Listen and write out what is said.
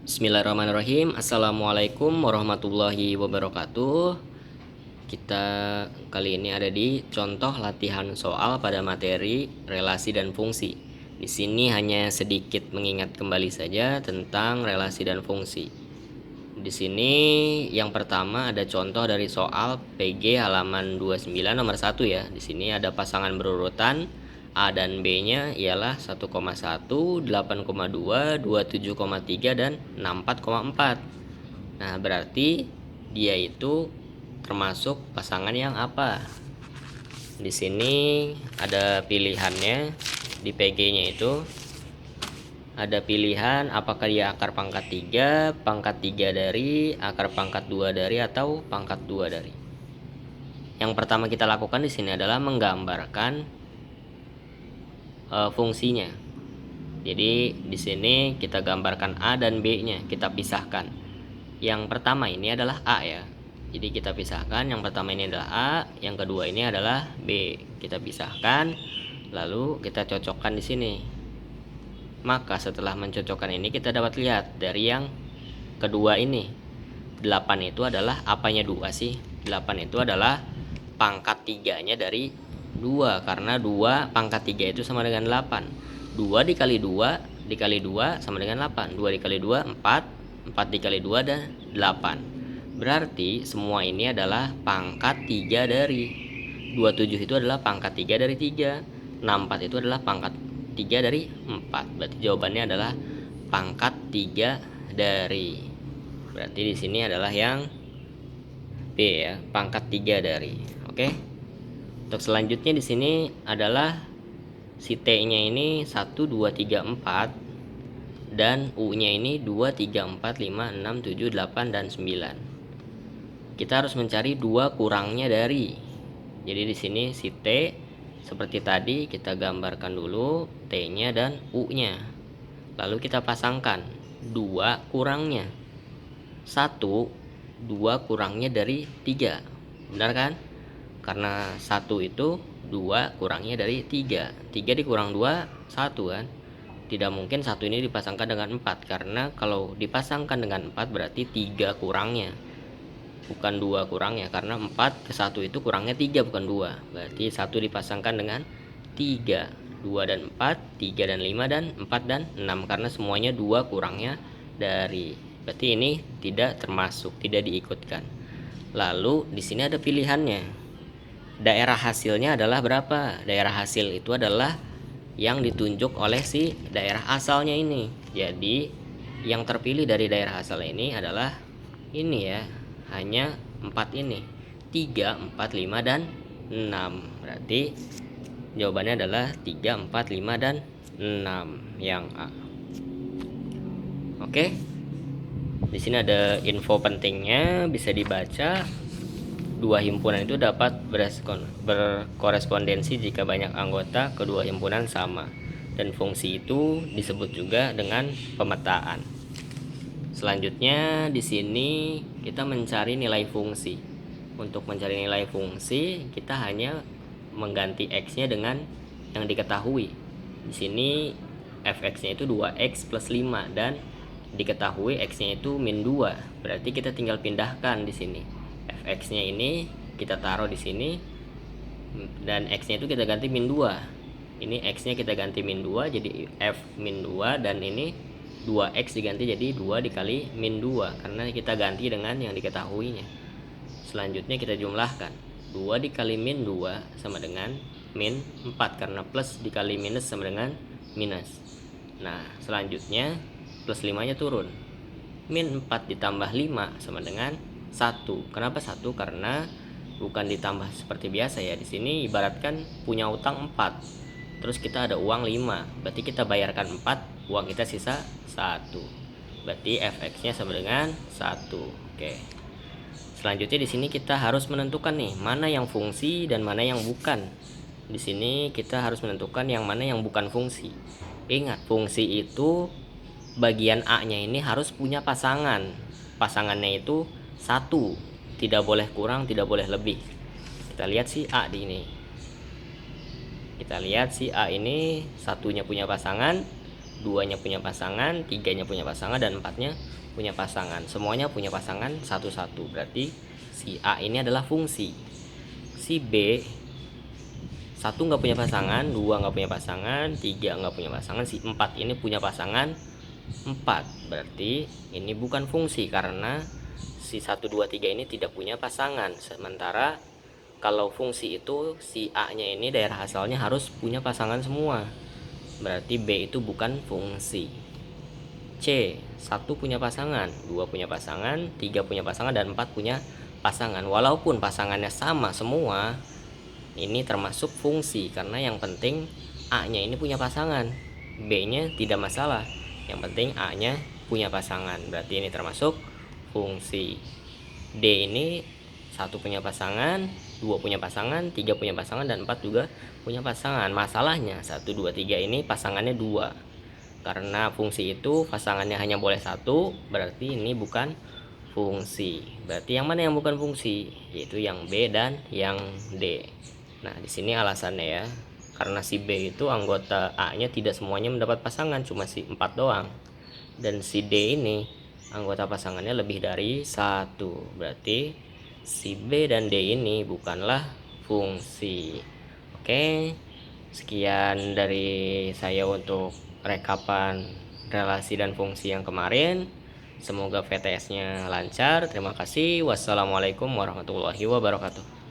Bismillahirrahmanirrahim. Assalamualaikum warahmatullahi wabarakatuh. Kita kali ini ada di contoh latihan soal pada materi relasi dan fungsi. Di sini hanya sedikit mengingat kembali saja tentang relasi dan fungsi. Di sini yang pertama ada contoh dari soal PG halaman 29 nomor 1 ya. Di sini ada pasangan berurutan A dan B-nya ialah 1,1, 8,2, 27,3 dan 64,4. Nah, berarti dia itu termasuk pasangan yang apa? Di sini ada pilihannya di PG-nya itu. Ada pilihan apakah dia akar pangkat 3, pangkat 3 dari, akar pangkat 2 dari, atau pangkat 2 dari. Yang pertama kita lakukan di sini adalah menggambarkan fungsinya. Jadi di sini kita gambarkan A dan B-nya, kita pisahkan. Yang pertama ini adalah A ya. Jadi kita pisahkan, yang pertama ini adalah A, yang kedua ini adalah B. Kita pisahkan, lalu kita cocokkan di sini. Maka setelah mencocokkan ini kita dapat lihat dari yang kedua ini. 8 itu adalah apanya 2 sih? 8 itu adalah pangkat 3-nya dari 2, karena 2 pangkat 3 itu sama dengan 8. 2 dikali 2 dikali 2 sama dengan 8. 2 dikali 2 4, 4 dikali 2 dan 8. Berarti semua ini adalah pangkat 3 dari 27 itu adalah pangkat 3 dari 3. 64 itu adalah pangkat 3 dari 4. Berarti jawabannya adalah pangkat 3 dari. Berarti di sini adalah yang B ya, pangkat 3 dari. Oke. Untuk selanjutnya di sini adalah si T-nya ini 1, 2, 3, 4 dan U-nya ini 2, 3, 4, 5, 6, 7, 8 dan 9. Kita harus mencari 2 kurangnya dari. Jadi di sini si T seperti tadi kita gambarkan dulu T-nya dan U-nya. Lalu kita pasangkan 2 kurangnya. 1, 2 kurangnya dari 3. Benar kan? Karena 1 itu 2 kurangnya dari 3. 3 dikurang 2, 1 kan. Tidak mungkin 1 ini dipasangkan dengan 4. Karena kalau dipasangkan dengan 4 berarti 3 kurangnya, bukan 2 kurangnya. Karena 4 ke 1 itu kurangnya 3 bukan 2. Berarti 1 dipasangkan dengan 3. 2 dan 4, 3 dan 5 dan 4 dan 6. Karena semuanya 2 kurangnya dari. Berarti ini tidak termasuk, tidak diikutkan. Lalu di sini ada pilihannya. Daerah hasilnya adalah berapa? Daerah hasil itu adalah yang ditunjuk oleh si daerah asalnya ini. Jadi yang terpilih dari daerah asal ini adalah ini ya, hanya 4 ini, 3, 4, 5 dan 6. Berarti jawabannya adalah 3, 4, 5 dan 6 yang A. Oke. Di sini ada info pentingnya, bisa dibaca. 2 himpunan itu dapat berkorespondensi jika banyak anggota kedua himpunan sama, dan fungsi itu disebut juga dengan pemetaan. Selanjutnya di sini kita mencari nilai fungsi. Untuk mencari nilai fungsi kita hanya mengganti x-nya dengan yang diketahui. Di sini fx-nya itu 2x plus 5 dan diketahui x-nya itu min 2. Berarti kita tinggal pindahkan di sini. Fx-nya ini kita taruh di sini dan x-nya itu kita ganti min 2. Ini x-nya kita ganti min 2 jadi f min 2, dan ini 2x diganti jadi 2 dikali min 2 karena kita ganti dengan yang diketahuinya. Selanjutnya kita jumlahkan. 2 dikali min 2 sama dengan min 4 karena plus dikali minus sama dengan minus. Nah, selanjutnya plus 5-nya turun. Min 4 ditambah 5 sama dengan 1. Kenapa 1? Karena bukan ditambah seperti biasa ya. Di sini ibaratkan punya utang 4. Terus kita ada uang 5. Berarti kita bayarkan 4, uang kita sisa 1. Berarti fx-nya sama dengan 1. Oke. Selanjutnya di sini kita harus menentukan nih, mana yang fungsi dan mana yang bukan. Di sini kita harus menentukan yang mana yang bukan fungsi. Ingat, fungsi itu bagian A-nya ini harus punya pasangan. Pasangannya itu 1, tidak boleh kurang, tidak boleh lebih. Kita lihat si A di ini. Kita lihat si A ini satunya punya pasangan, 2-nya punya pasangan, 3-nya punya pasangan, dan 4-nya punya pasangan. Semuanya punya pasangan satu-satu. Berarti si A ini adalah fungsi. Si B, 1 nggak punya pasangan, 2 nggak punya pasangan, 3 nggak punya pasangan, si 4 ini punya pasangan 4. Berarti ini bukan fungsi karena si 1, 2, 3 ini tidak punya pasangan. Sementara kalau fungsi itu si A-nya ini daerah asalnya harus punya pasangan semua. Berarti B itu bukan fungsi. C, 1 punya pasangan, 2 punya pasangan, 3 punya pasangan, dan 4 punya pasangan. Walaupun pasangannya sama semua, ini termasuk fungsi karena yang penting A-nya ini punya pasangan, B-nya tidak masalah. Yang penting A-nya punya pasangan, berarti ini termasuk fungsi. D ini 1 punya pasangan, 2 punya pasangan, 3 punya pasangan, dan 4 juga punya pasangan. Masalahnya 1, 2, 3 ini pasangannya 2. Karena fungsi itu pasangannya hanya boleh 1, berarti ini bukan fungsi. Berarti yang mana yang bukan fungsi? Yaitu yang B dan yang D. Nah, di sini alasannya ya. Karena si B itu anggota A-nya tidak semuanya mendapat pasangan, cuma si 4 doang. Dan si D ini anggota pasangannya lebih dari 1. Berarti si B dan D ini bukanlah fungsi. Oke, sekian dari saya untuk rekapan relasi dan fungsi yang kemarin. Semoga VTS-nya lancar. Terima kasih. Wassalamualaikum warahmatullahi wabarakatuh.